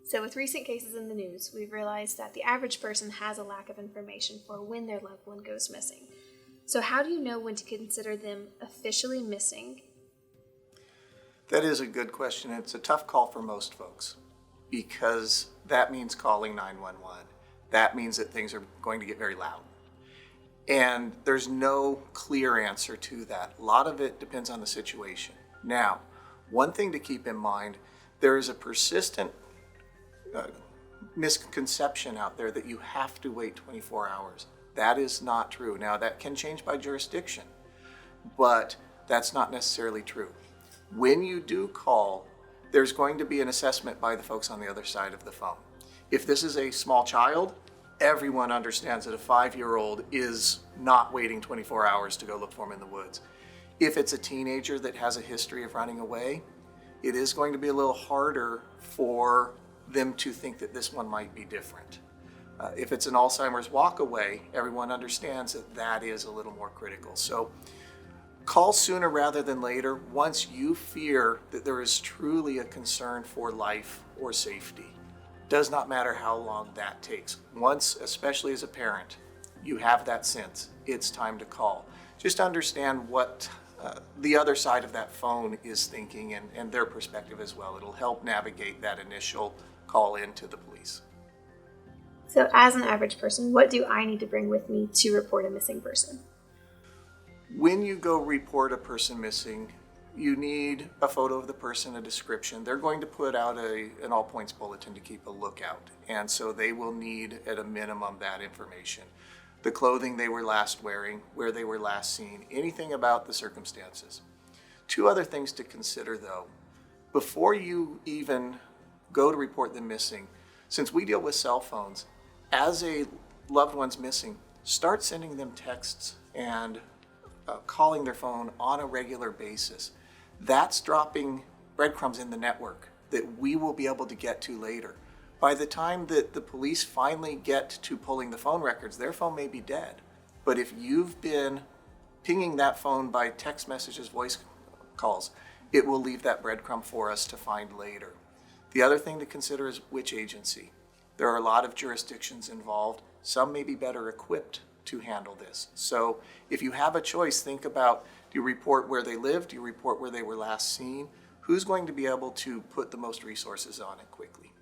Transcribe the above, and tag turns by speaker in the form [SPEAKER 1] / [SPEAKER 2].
[SPEAKER 1] So, with recent cases in the news, we've realized that the average person has a lack of information for when their loved one goes missing. So, how do you know when to consider them officially missing?
[SPEAKER 2] That is a good question. It's a tough call for most folks because that means calling 911. That means that things are going to get very loud. And there's no clear answer to that. A lot of it depends on the situation. Now, one thing to keep in mind, there is a persistent misconception out there that you have to wait 24 hours. That is not true. Now, that can change by jurisdiction, but that's not necessarily true. When you do call, there's going to be an assessment by the folks on the other side of the phone. If this is a small child, everyone understands that a 5-year-old is not waiting 24 hours to go look for him in the woods. If it's a teenager that has a history of running away, it is going to be a little harder for them to think that this one might be different. If it's an Alzheimer's walk away, everyone understands that that is a little more critical. So call sooner rather than later once you fear that there is truly a concern for life or safety. Does not matter how long that takes. Once, especially as a parent, you have that sense, it's time to call. Just understand what the other side of that phone is thinking and their perspective as well. It'll help navigate that initial call in to the police.
[SPEAKER 1] So, as an average person, what do I need to bring with me to report a missing person?
[SPEAKER 2] When you go report a person missing, you need a photo of the person, a description. They're going to put out an all points bulletin to keep a lookout. And so they will need at a minimum that information. The clothing they were last wearing, where they were last seen, anything about the circumstances. Two other things to consider though. Before you even go to report them missing, since we deal with cell phones, as a loved one's missing, start sending them texts and calling their phone on a regular basis. That's dropping breadcrumbs in the network that we will be able to get to later. By the time that the police finally get to pulling the phone records, their phone may be dead. But if you've been pinging that phone by text messages, voice calls, it will leave that breadcrumb for us to find later. The other thing to consider is which agency. There are a lot of jurisdictions involved. Some may be better equipped to handle this. So if you have a choice, think about, do you report where they live? Do you report where they were last seen? Who's going to be able to put the most resources on it quickly?